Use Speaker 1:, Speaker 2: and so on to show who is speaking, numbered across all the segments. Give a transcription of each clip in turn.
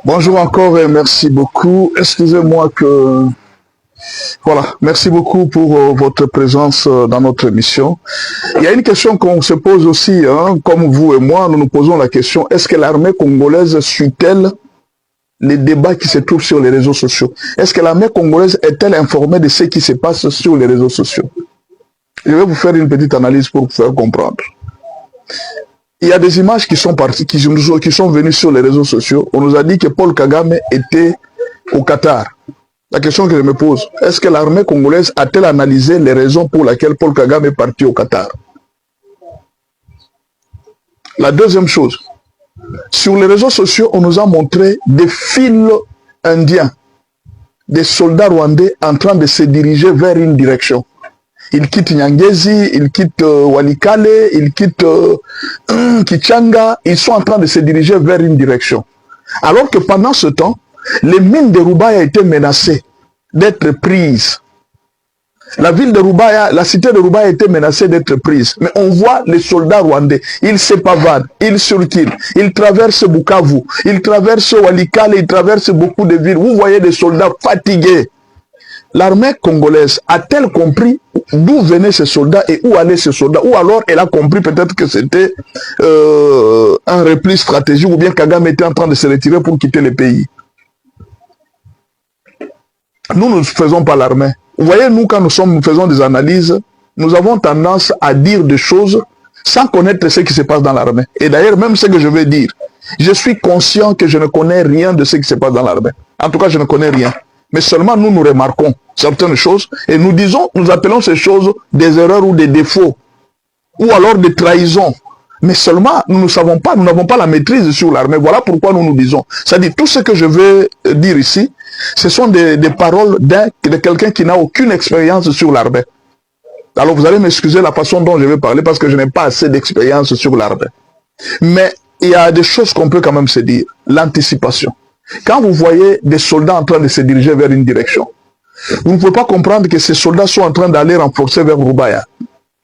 Speaker 1: Bonjour encore et merci beaucoup. Excusez-moi que... Voilà, merci beaucoup pour votre présence dans notre émission. Il y a une question qu'on se pose aussi, hein, comme vous et moi, nous nous posons la question, est-ce que l'armée congolaise suit-elle les débats qui se trouvent sur les réseaux sociaux? Est-ce que l'armée congolaise est-elle informée de ce qui se passe sur les réseaux sociaux? Je vais vous faire une petite analyse pour vous faire comprendre. Il y a des images qui sont parties, qui sont venues sur les réseaux sociaux. On nous a dit que Paul Kagame était au Qatar. La question que je me pose, est-ce que l'armée congolaise a-t-elle analysé les raisons pour lesquelles Paul Kagame est parti au Qatar? La deuxième chose, sur les réseaux sociaux, on nous a montré des fils indiens, des soldats rwandais en train de se diriger vers une direction. Ils quittent Nyangezi, ils quittent Walikale, ils quittent Kichanga, ils sont en train de se diriger vers une direction. Alors que pendant ce temps, les mines de Roubaïa étaient menacées d'être prises. La ville de Roubaïa, la cité de Roubaïa était menacée d'être prise. Mais on voit les soldats rwandais, ils se pavadent, ils surquillent, ils traversent Bukavu, ils traversent Walikale, ils traversent beaucoup de villes. Vous voyez des soldats fatigués. L'armée congolaise a-t-elle compris d'où venaient ces soldats et où allaient ces soldats? Ou alors elle a compris peut-être que c'était un repli stratégique ou bien Kagame était en train de se retirer pour quitter le pays? Nous ne faisons pas l'armée. Vous voyez, nous, quand nous faisons des analyses, nous avons tendance à dire des choses sans connaître ce qui se passe dans l'armée. Et d'ailleurs, même ce que je vais dire, je suis conscient que je ne connais rien de ce qui se passe dans l'armée. En tout cas, je ne connais rien. Mais seulement nous remarquons certaines choses et nous disons, nous appelons ces choses des erreurs ou des défauts ou alors des trahisons. Mais seulement, nous ne savons pas, nous n'avons pas la maîtrise sur l'armée. Voilà pourquoi nous nous disons. C'est-à-dire, tout ce que je vais dire ici, ce sont des paroles de quelqu'un qui n'a aucune expérience sur l'armée. Alors vous allez m'excuser la façon dont je vais parler parce que je n'ai pas assez d'expérience sur l'armée. Mais il y a des choses qu'on peut quand même se dire. L'anticipation. Quand vous voyez des soldats en train de se diriger vers une direction, vous ne pouvez pas comprendre que ces soldats sont en train d'aller renforcer vers Roubaïa.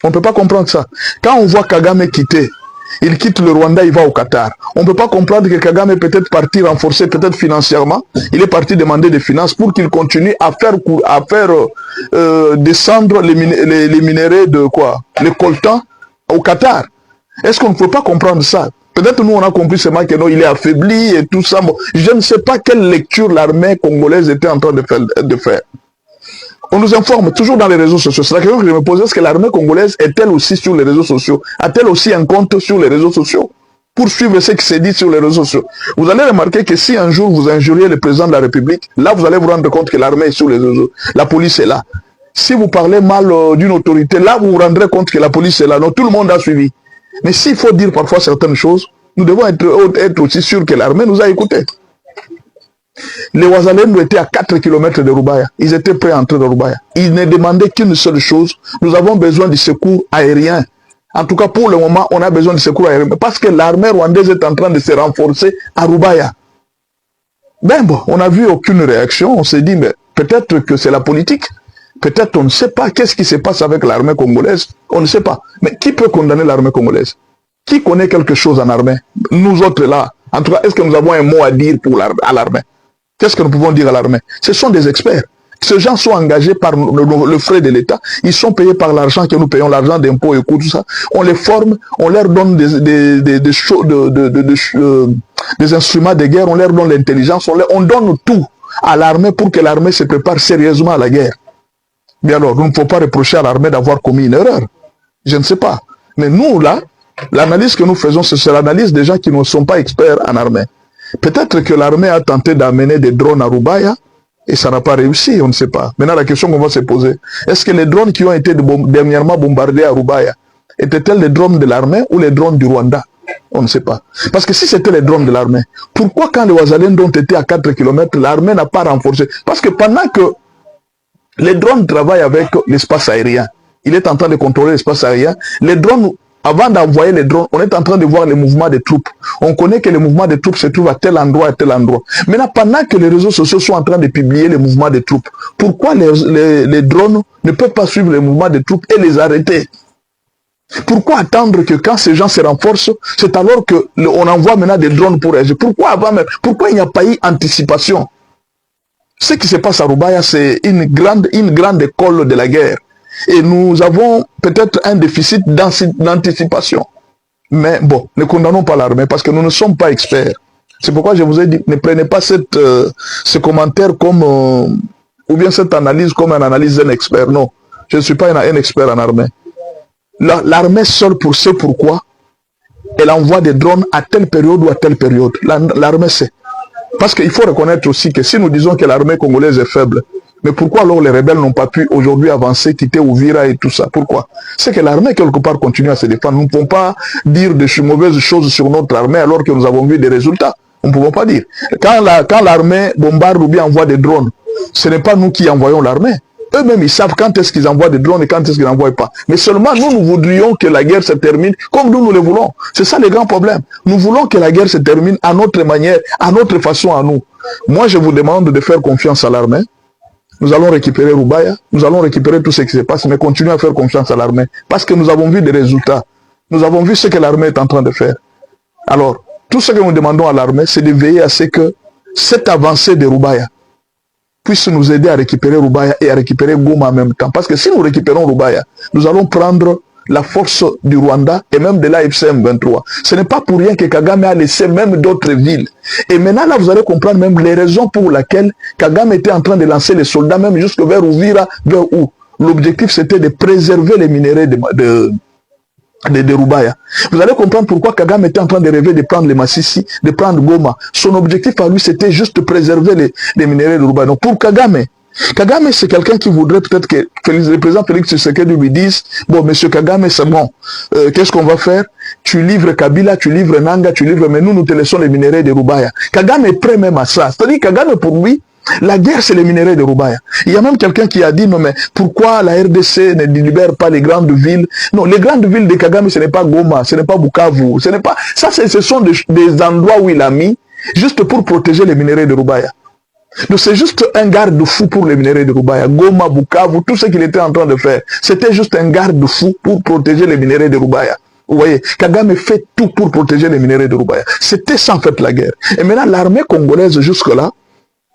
Speaker 1: On ne peut pas comprendre ça. Quand on voit Kagame quitter, il quitte le Rwanda, il va au Qatar. On ne peut pas comprendre que Kagame est peut-être parti renforcer, peut-être financièrement. Il est parti demander des finances pour qu'il continue à faire descendre les minéraux de quoi? Les coltans au Qatar. Est-ce qu'on ne peut pas comprendre ça? Peut-être nous on a compris seulement que non, il est affaibli et tout ça. Bon, je ne sais pas quelle lecture l'armée congolaise était en train de faire. On nous informe toujours dans les réseaux sociaux. C'est la question que je me pose. Est-ce que l'armée congolaise est-elle aussi sur les réseaux sociaux? A-t-elle aussi un compte sur les réseaux sociaux pour suivre ce qui s'est dit sur les réseaux sociaux? Vous allez remarquer que si un jour vous injuriez le président de la République, là vous allez vous rendre compte que l'armée est sur les réseaux. La police est là. Si vous parlez mal d'une autorité, là vous vous rendrez compte que la police est là. Non, tout le monde a suivi. Mais s'il faut dire parfois certaines choses, nous devons être aussi sûrs que l'armée nous a écoutés. Les Ouazalendou étaient à 4 km de Roubaïa. Ils étaient prêts à entrer dans Roubaïa. Ils ne demandaient qu'une seule chose. Nous avons besoin du secours aérien. En tout cas, pour le moment, on a besoin du secours aérien. Parce que l'armée rwandaise est en train de se renforcer à Roubaïa. Ben bon, on n'a vu aucune réaction. On s'est dit, mais peut-être que c'est la politique. Peut-être on ne sait pas qu'est-ce qui se passe avec l'armée congolaise. On ne sait pas. Mais qui peut condamner l'armée congolaise? Qui connaît quelque chose en armée? Nous autres là. En tout cas, est-ce que nous avons un mot à dire à l'armée? Qu'est-ce que nous pouvons dire à l'armée? Ce sont des experts. Ces gens sont engagés par le frais de l'État. Ils sont payés par l'argent que nous payons, l'argent d'impôts et tout ça. On les forme, on leur donne des instruments de guerre, on leur donne l'intelligence, on donne tout à l'armée pour que l'armée se prépare sérieusement à la guerre. Mais alors, il ne faut pas reprocher à l'armée d'avoir commis une erreur. Je ne sais pas. Mais nous, là, l'analyse que nous faisons, c'est l'analyse des gens qui ne sont pas experts en armée. Peut-être que l'armée a tenté d'amener des drones à Roubaïa et ça n'a pas réussi, on ne sait pas. Maintenant, la question qu'on va se poser, est-ce que les drones qui ont été dernièrement bombardés à Roubaïa étaient-elles les drones de l'armée ou les drones du Rwanda? On ne sait pas. Parce que si c'était les drones de l'armée, pourquoi quand les Ouazalendou ont été à 4 km, l'armée n'a pas renforcé? Parce que pendant que les drones travaillent avec l'espace aérien, il est en train de contrôler l'espace aérien, les drones... Avant d'envoyer les drones, on est en train de voir les mouvements des troupes. On connaît que les mouvements des troupes se trouvent à tel endroit, à tel endroit. Maintenant, pendant que les réseaux sociaux sont en train de publier les mouvements des troupes, pourquoi les drones ne peuvent pas suivre les mouvements des troupes et les arrêter? Pourquoi attendre que quand ces gens se renforcent, c'est alors qu'on envoie maintenant des drones pour agir? Pourquoi avant même? Pourquoi il n'y a pas eu anticipation? Ce qui se passe à Roubaïa, c'est une grande école de la guerre. Et nous avons peut-être un déficit d'anticipation. Mais bon, ne condamnons pas l'armée parce que nous ne sommes pas experts. C'est pourquoi je vous ai dit, ne prenez pas ce commentaire comme, ou bien cette analyse comme une analyse d'un expert. Non, je ne suis pas un expert en armée. L'armée seule pour ce pourquoi elle envoie des drones à telle période ou à telle période. L'armée sait. Parce qu'il faut reconnaître aussi que si nous disons que l'armée congolaise est faible, mais pourquoi alors les rebelles n'ont pas pu aujourd'hui avancer, quitter Ouvira et tout ça? Pourquoi? C'est que l'armée quelque part continue à se défendre. Nous ne pouvons pas dire de mauvaises choses sur notre armée alors que nous avons vu des résultats. Nous ne pouvons pas dire. Quand l'armée bombarde ou bien envoie des drones, ce n'est pas nous qui envoyons l'armée. Eux-mêmes, ils savent quand est-ce qu'ils envoient des drones et quand est-ce qu'ils n'envoient pas. Mais seulement nous voudrions que la guerre se termine comme nous le voulons. C'est ça le grand problème. Nous voulons que la guerre se termine à notre manière, à notre façon à nous. Moi, je vous demande de faire confiance à l'armée. Nous allons récupérer Roubaïa, nous allons récupérer tout ce qui se passe, mais continuez à faire confiance à l'armée. Parce que nous avons vu des résultats. Nous avons vu ce que l'armée est en train de faire. Alors, tout ce que nous demandons à l'armée, c'est de veiller à ce que cette avancée de Roubaïa puisse nous aider à récupérer Roubaïa et à récupérer Goma en même temps. Parce que si nous récupérons Roubaïa, nous allons prendre la force du Rwanda et même de l'AFCM 23. Ce n'est pas pour rien que Kagame a laissé même d'autres villes. Et maintenant, là, vous allez comprendre même les raisons pour lesquelles Kagame était en train de lancer les soldats, même jusque vers Ouvira, vers où l'objectif c'était de préserver les minéraux de Roubaïa. Vous allez comprendre pourquoi Kagame était en train de rêver de prendre les Massissi, de prendre Goma. Son objectif à lui, c'était juste de préserver les minéraux de Roubaïa. Donc pour Kagame, c'est quelqu'un qui voudrait peut-être que le président Félix Tshisekedi lui dise, bon, monsieur Kagame, c'est bon, qu'est-ce qu'on va faire? Tu livres Kabila, tu livres Nanga, tu livres, mais nous te laissons les minéraux de Roubaïa. Kagame est prêt même à ça. C'est-à-dire Kagame, pour lui, la guerre, c'est les minéraux de Roubaïa. Il y a même quelqu'un qui a dit, non mais pourquoi la RDC ne libère pas les grandes villes? Non, les grandes villes de Kagame, ce n'est pas Goma, ce n'est pas Bukavu, ce n'est pas... Ça, ce sont des endroits où il a mis, juste pour protéger les minéraux de Roubaïa. Donc c'est juste un garde-fou pour les minéraux de Roubaïa. Goma, Bukavu, tout ce qu'il était en train de faire, c'était juste un garde-fou pour protéger les minéraux de Roubaïa. Vous voyez, Kagame fait tout pour protéger les minéraux de Roubaïa. C'était ça en fait la guerre. Et maintenant, l'armée congolaise jusque-là,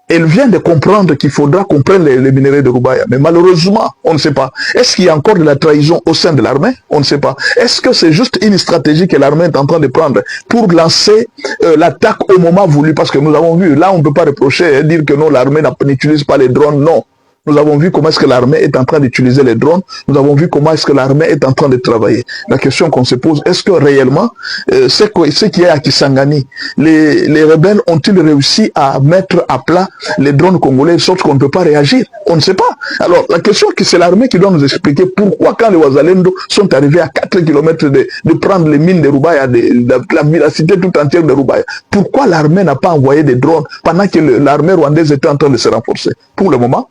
Speaker 1: elle vient de comprendre qu'il faudra comprendre les minéraux de Roubaïa. Mais malheureusement, on ne sait pas. Est-ce qu'il y a encore de la trahison au sein de l'armée? On ne sait pas. Est-ce que c'est juste une stratégie que l'armée est en train de prendre pour lancer l'attaque au moment voulu? Parce que nous avons vu, là on ne peut pas reprocher, dire que non, l'armée n'utilise pas les drones. Non. Nous avons vu comment est-ce que l'armée est en train d'utiliser les drones. Nous avons vu comment est-ce que l'armée est en train de travailler. La question qu'on se pose, est-ce que réellement, ce qui est à Kisangani, les rebelles ont-ils réussi à mettre à plat les drones congolais de sorte qu'on ne peut pas réagir? On ne sait pas. Alors, la question, c'est l'armée qui doit nous expliquer pourquoi quand les Wazalendo sont arrivés à 4 km de prendre les mines de Roubaïa, la cité tout entière de Roubaïa, pourquoi l'armée n'a pas envoyé des drones pendant que l'armée rwandaise était en train de se renforcer? Pour le moment,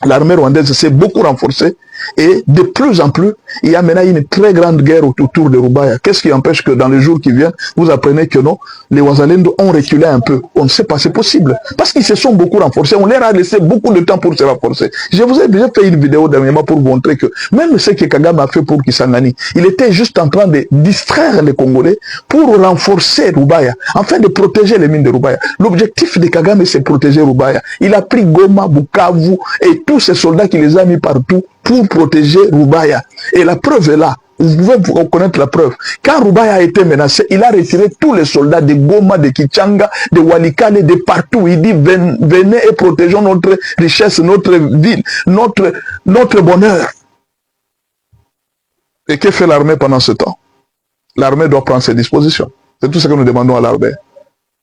Speaker 1: l'armée rwandaise s'est beaucoup renforcée et de plus en plus, il y a maintenant une très grande guerre autour de Roubaïa. Qu'est-ce qui empêche que dans les jours qui viennent, vous apprenez que non, les Wazalendo ont reculé un peu? On ne sait pas, c'est possible. Parce qu'ils se sont beaucoup renforcés, on leur a laissé beaucoup de temps pour se renforcer. Je vous ai déjà fait une vidéo dernièrement pour vous montrer que même ce que Kagame a fait pour Kisangani, il était juste en train de distraire les Congolais pour renforcer Roubaïa, afin de protéger les mines de Roubaïa. L'objectif de Kagame, c'est protéger Roubaïa. Il a pris Goma, Bukavu et tous ces soldats qui les a mis partout pour protéger Roubaïa. Et la preuve est là. Vous pouvez reconnaître la preuve. Quand Roubaïa a été menacé, il a retiré tous les soldats de Goma, de Kichanga, de Walikale, de partout. Il dit, venez et protégeons notre richesse, notre ville, notre bonheur. Et que fait l'armée pendant ce temps? L'armée doit prendre ses dispositions. C'est tout ce que nous demandons à l'armée.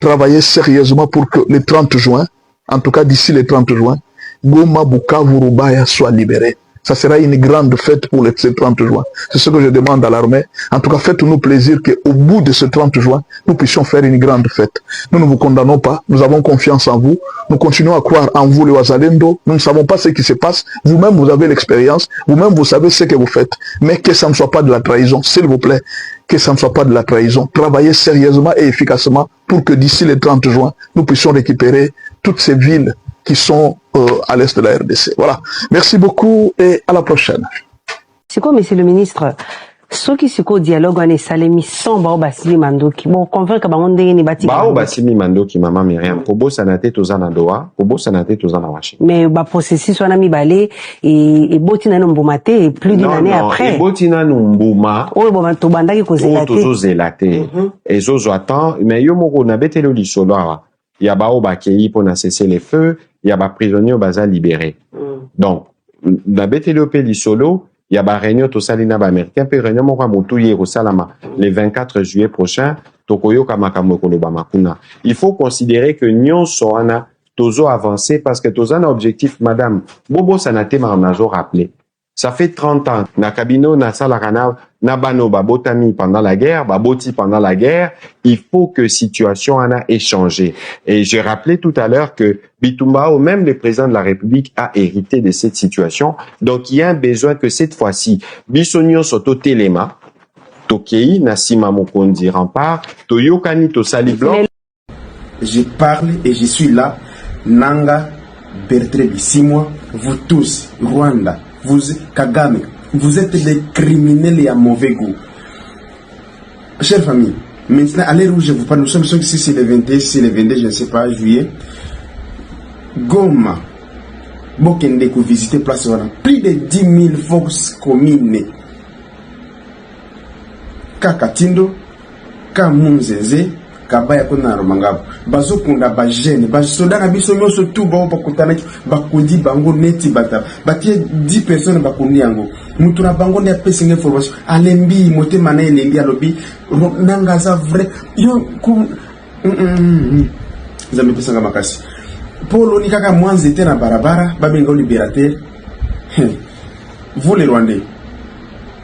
Speaker 1: Travailler sérieusement pour que le 30 juin, en tout cas d'ici le 30 juin, Goma, Bukavu, Roubaïa soient libérés. Ça sera une grande fête pour ce 30 juin. C'est ce que je demande à l'armée. En tout cas, faites-nous plaisir qu'au bout de ce 30 juin, nous puissions faire une grande fête. Nous ne vous condamnons pas. Nous avons confiance en vous. Nous continuons à croire en vous, les Wazalendo. Nous ne savons pas ce qui se passe. Vous-même, vous avez l'expérience. Vous-même, vous savez ce que vous faites. Mais que ça ne soit pas de la trahison, s'il vous plaît. Que ça ne soit pas de la trahison. Travaillez sérieusement et efficacement pour que d'ici le 30 juin, nous puissions récupérer toutes ces villes qui sont à l'est de la RDC. Voilà. Merci beaucoup et à la prochaine.
Speaker 2: C'est quoi, monsieur le ministre? Ce qui se dialogue en esalemi sans bao basili mandoki. Bon, convaincre bango ndenge ni bati.
Speaker 3: Bao basili mandoki mama Myriam. Kobo sanate tozana doa, kobo sanate tozana Washington.
Speaker 2: Mais ba processus wana mi balé et botina no mbomate et plus d'une année après.
Speaker 3: Non, botina no mboma.
Speaker 2: Oh bon to bandaki ko zelate.
Speaker 3: Tozo zelate. Et zozo attend, mais yo moko na betelo li solo awa. Ya bao bakei pour na cesser les feux, ya ba prisonniers baza libérés. Donc, na betelo pe li solo. Il y a une réunion to salina ba américain pe réunion mo kwa mutuye ko salama le 24 juillet prochain tokoyo kamakambo ko ba makuna. Il faut considérer que nyonso ana tozo avancer parce que tozo un objectif madame bobo sanate ma nazo rappelé. Ça fait 30 ans na kabino na salarana na bano babotami pendant la guerre, baboti pendant la guerre, il faut que situation ana échangé. Et j'ai rappelé tout à l'heure que Bitumba ou même le président de la République a hérité de cette situation. Donc il y a un besoin que cette fois-ci bisonyo soto telema tokei na sima mokondi rempart toyokani to sali blanc.
Speaker 4: Je parle et je suis là. Nanga Bertrand Bisimwa, vous tous Rwanda, vous Kagame, vous êtes des criminels et à mauvais goût. Chers familles, maintenant à l'heure où je vous parle, nous sommes sûrs que si c'est le 21, si c'est le 22, je ne sais pas, juillet. Goma, Bokende, que vous visitez Place Wana, plus de 10 000 forces communes. Kakatindo, Kamunzeze, Kabaya Kona Romangabo, Bazo Kunda Bajene, Basoda Nabiso Nyoso tout bon Bakutana, Bakundi Bango Neti Bata, Batie 10 personnes Bakundi Ango, Mutuna Bango ne pessing information, Alembi, Mote Mane, Lembi, Alobi, Nangaza vrai, Yo Kum, Zame Pesanga Makasi. Polo Nikaka Mwanzete na Barabara, Babengo libérateur. Vous les Rwandais,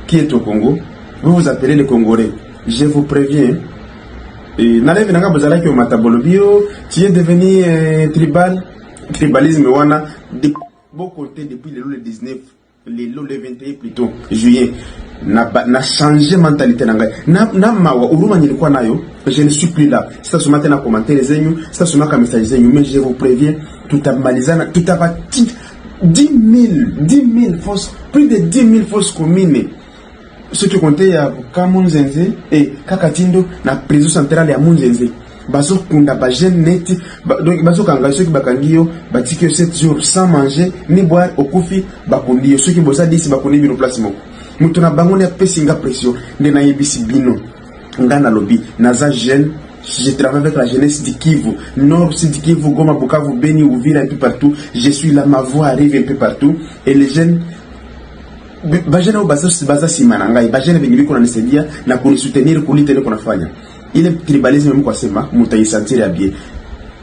Speaker 4: qui est au Congo, vous vous appelez les Congolais. Je vous préviens. N'allez nanga bazala ki matabolobio, tu es devenu tribal, tribalisme wana de beau côté depuis le 19, le 21 plutôt juillet. Na changé mentalité nanga. Na mawa uruma nilikuwa nayo, je ne suis plus là. Ça se matin na commentaire zenyu, ça se maka message zenyu, mais je vous préviens, tout a malizana, tout a bâti 10 000 forces, plus de 10 000 forces communes. Ce qui comptait à Kamunzenze et Kakatindo, la prison centrale à Munzenze. Bazo Kunda Bajen Neti, donc Bazo Kanga, ceux qui Bakangio, Batike 7 jours sans manger, ni boire au kofi, Bakundi, ceux qui bossent 10 Bakundi bino placement. Moutona Bangone a pessinga pression, Nena Yebisi Bino, Ngana Lobby, Naza Jeune, je travaille avec la jeunesse du Kivu, Nord, Sud Kivu, Goma, Bukavu, Beni, Ouvira, un peu partout. Je suis là, ma voix arrive un peu partout. Et les jeunes, bajana baza simananga bajana bengi biko na nisaidia na kunisoutenir kulite ile kunafanya ile tribalisme mko asema mtaisantir ya bien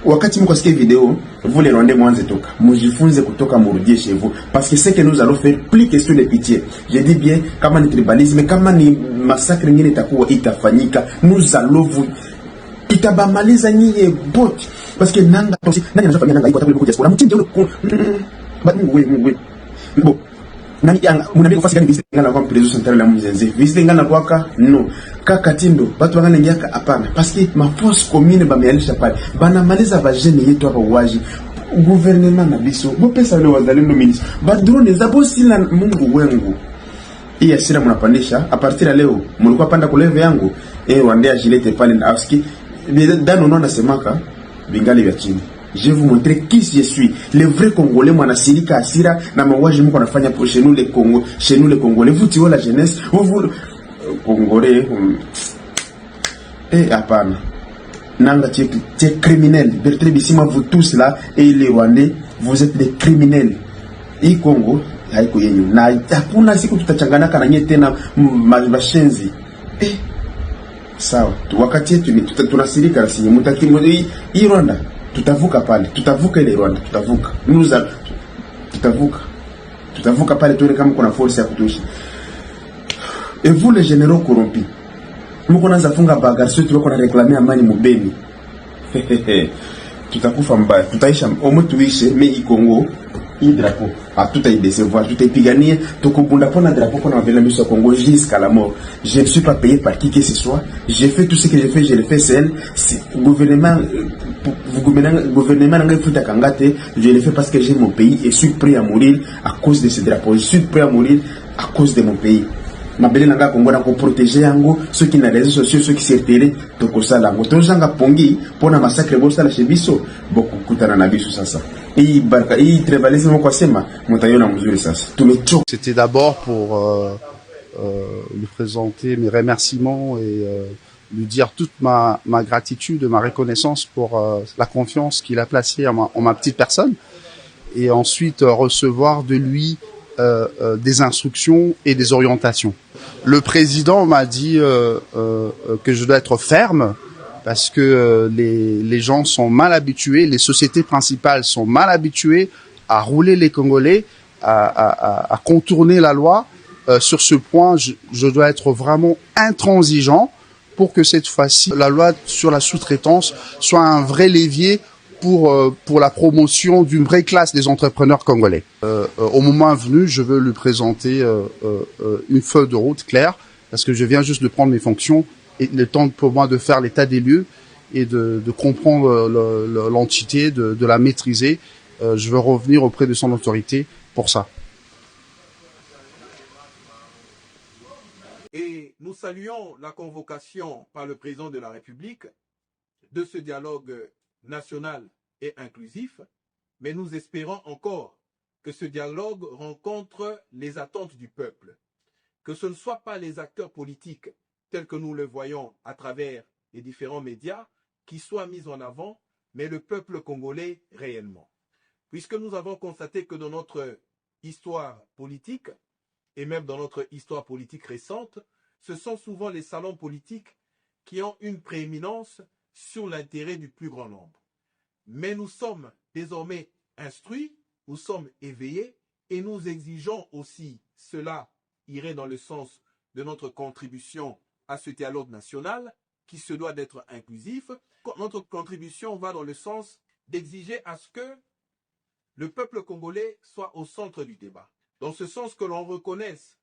Speaker 4: wakati mko sikia video vous les Rwandais mwanze toka mujifunze kutoka murudie chez vous parce que c'est que nous allons faire plus question de pitié. Je dis bien kama ni tribalisme kama ni massacre nyingine itakuwa itafanyika nous allons vous itabamaliza nyie bot parce que nanga nani anafanya nanga iko atakuwa diaspora mtinde ule bon nani munabi kufasi gani visite ngana kwa prison centrale la Munzenze visite ngana kwaka no Kakatindo batu wangana ngiaka hapana parce que ma force commune bamealisha pale banamaliza ba jeune yetu hapa uwaji gouvernement na biso bo pesa wale wazalendo ministre ba drone za bosi la Mungu wengu hii asira mnapandisha a partir ya leo mlikuwa panda kuleve yangu wandea gilete pale na aski dano nona semaka bingali vya chini. Je vais vous montrer qui je suis. Le vrai Congolais, moi, na silika asira, na mawaji mko nafanya pour chez nous les Congo, chez nous les Congolais. Vous tuez la jeunesse, vous Congolais, apana. Nanga, tu es criminel. Bertrand Bisimwa, vous tous là, et les Rwandais, vous êtes des criminels. Et Congo, haiko yenyu. Na hakuna siku tutachangana kana nyie tena mashenzi. Sawa. Wakati yetu ni tunasirika rasmi. Mutaki hii Rwanda. Tutavuka pale, tutavuka ile Rwanda, tutavuka. Tutavuka pale tuone kama kuna force ya kutosha. Et vous les généraux corrompus, mko naanza funga bagarre tulikuwa na réclamer amani mubeni. Tutakufa mbaya, tutaisha omo tuishe mais Congo, i drapeau, a tout ay décevoir, tout ay pigania, tokobunda pona drapeau pona vela miso Congo jusqu'à la mort. Je ne suis pas payé par qui que ce soit. J'ai fait tout ce que j'ai fait, je le fais seul. Gouvernement n'a pas kangate, je le fais parce que j'ai mon pays et suis prêt à mourir à cause de ce drapeau. Je suis prêt à mourir à cause de mon pays. mabele nanga Congo na ko protéger yango ceux qui na réseaux sociaux ceux qui s'irtéré to ko sala ngo to zanga pongi pona massacre bo sala chebiso boko kutana na biso sasa hii baraka hii tribalisme kwa sema mutayona mzuri sasa tumechoka.
Speaker 5: C'était d'abord pour lui présenter mes remerciements et lui dire toute ma gratitude, ma reconnaissance pour la confiance qu'il a placée en ma petite personne, et ensuite recevoir de lui des instructions et des orientations. Le président m'a dit que je dois être ferme parce que les gens sont mal habitués, les sociétés principales sont mal habituées à rouler les Congolais, à contourner la loi. Sur ce point, je dois être vraiment intransigeant pour que cette fois-ci, la loi sur la sous-traitance soit un vrai levier pour la promotion d'une vraie classe des entrepreneurs congolais. Au moment venu, je veux lui présenter une feuille de route claire, parce que je viens juste de prendre mes fonctions et le temps pour moi de faire l'état des lieux et de comprendre l'entité, de la maîtriser. Je veux revenir auprès de son autorité pour ça.
Speaker 6: Et nous saluons la convocation par le président de la République de ce dialogue national et inclusif, mais nous espérons encore que ce dialogue rencontre les attentes du peuple, que ce ne soient pas les acteurs politiques tels que nous le voyons à travers les différents médias qui soient mis en avant, mais le peuple congolais réellement. Puisque nous avons constaté que dans notre histoire politique, et même dans notre histoire politique récente, ce sont souvent les salons politiques qui ont une prééminence sur l'intérêt du plus grand nombre. Mais nous sommes désormais instruits, nous sommes éveillés et nous exigeons aussi, cela irait dans le sens de notre contribution à ce dialogue national qui se doit d'être inclusif. Notre contribution va dans le sens d'exiger à ce que le peuple congolais soit au centre du débat. Dans ce sens que l'on reconnaisse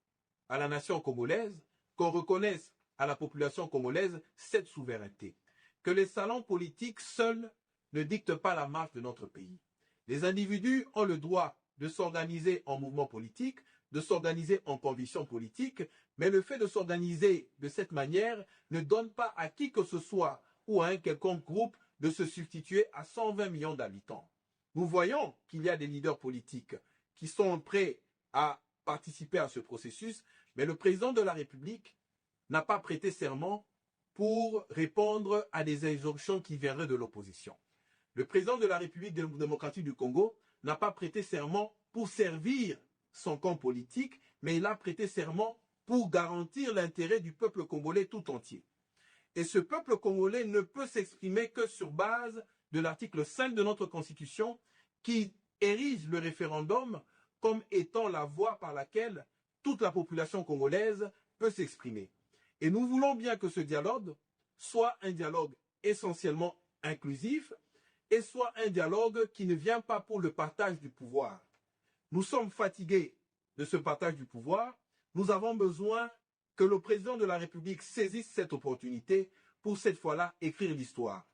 Speaker 6: à la nation congolaise, qu'on reconnaisse à la population congolaise cette souveraineté. Que les salons politiques seuls ne dictent pas la marche de notre pays. Les individus ont le droit de s'organiser en mouvement politique, de s'organiser en conviction politique, mais le fait de s'organiser de cette manière ne donne pas à qui que ce soit ou à un quelconque groupe de se substituer à 120 millions d'habitants. Nous voyons qu'il y a des leaders politiques qui sont prêts à participer à ce processus, mais le président de la République n'a pas prêté serment pour répondre à des injonctions qui viendraient de l'opposition. Le président de la République démocratique du Congo n'a pas prêté serment pour servir son camp politique, mais il a prêté serment pour garantir l'intérêt du peuple congolais tout entier. Et ce peuple congolais ne peut s'exprimer que sur base de l'article 5 de notre Constitution qui érige le référendum comme étant la voie par laquelle toute la population congolaise peut s'exprimer. Et nous voulons bien que ce dialogue soit un dialogue essentiellement inclusif et soit un dialogue qui ne vient pas pour le partage du pouvoir. Nous sommes fatigués de ce partage du pouvoir. Nous avons besoin que le président de la République saisisse cette opportunité pour cette fois-là écrire l'histoire.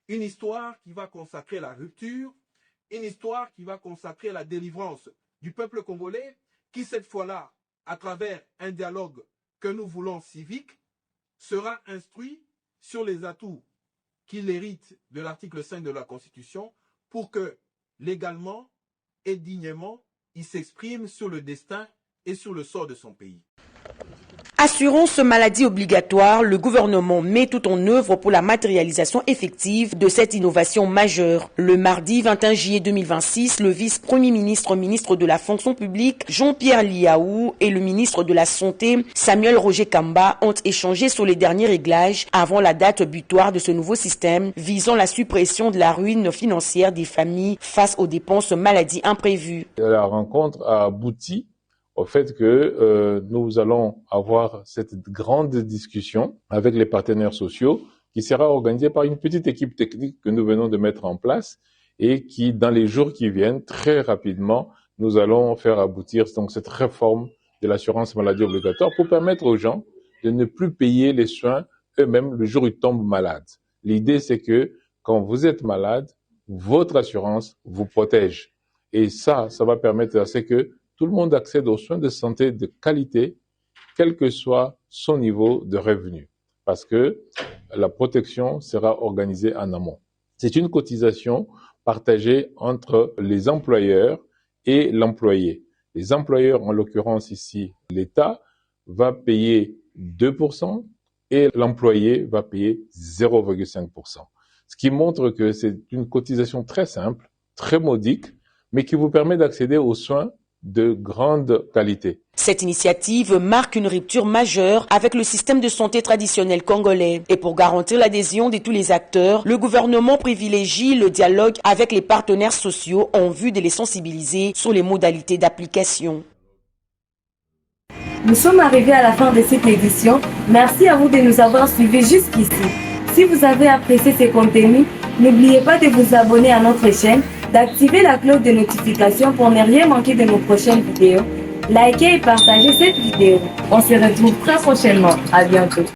Speaker 6: Une histoire qui va consacrer la rupture, une histoire qui va consacrer la délivrance du peuple congolais, qui cette fois-là, à travers un dialogue que nous voulons civique, sera instruit sur les atouts qu'il hérite de l'article 5 de la Constitution pour que, légalement et dignement, il s'exprime sur le destin et sur le sort de son pays.
Speaker 7: Assurance maladie obligatoire, le gouvernement met tout en œuvre pour la matérialisation effective de cette innovation majeure. Le mardi 21 juillet 2026, le vice-premier ministre, ministre de la fonction publique, Jean-Pierre Liaou, et le ministre de la Santé, Samuel Roger Kamba, ont échangé sur les derniers réglages avant la date butoir de ce nouveau système visant la suppression de la ruine financière des familles face aux dépenses maladie imprévues.
Speaker 8: La rencontre a abouti au fait que nous allons avoir cette grande discussion avec les partenaires sociaux qui sera organisée par une petite équipe technique que nous venons de mettre en place et qui, dans les jours qui viennent, très rapidement, nous allons faire aboutir donc cette réforme de l'assurance maladie obligatoire pour permettre aux gens de ne plus payer les soins eux-mêmes le jour où ils tombent malades. L'idée, c'est que quand vous êtes malade, votre assurance vous protège. Et ça va permettre à ce que tout le monde accède aux soins de santé de qualité quel que soit son niveau de revenu, parce que la protection sera organisée en amont. C'est une cotisation partagée entre les employeurs et l'employé. Les employeurs, en l'occurrence ici, l'État, va payer 2% et l'employé va payer 0,5%. Ce qui montre que c'est une cotisation très simple, très modique, mais qui vous permet d'accéder aux soins de grande qualité.
Speaker 7: Cette initiative marque une rupture majeure avec le système de santé traditionnel congolais. Et pour garantir l'adhésion de tous les acteurs, le gouvernement privilégie le dialogue avec les partenaires sociaux en vue de les sensibiliser sur les modalités d'application.
Speaker 9: Nous sommes arrivés à la fin de cette édition. Merci à vous de nous avoir suivis jusqu'ici. Si vous avez apprécié ces contenus, n'oubliez pas de vous abonner à notre chaîne, d'activer la cloche de notification pour ne rien manquer de nos prochaines vidéos. Likez et partagez cette vidéo. On se retrouve très prochainement. À bientôt.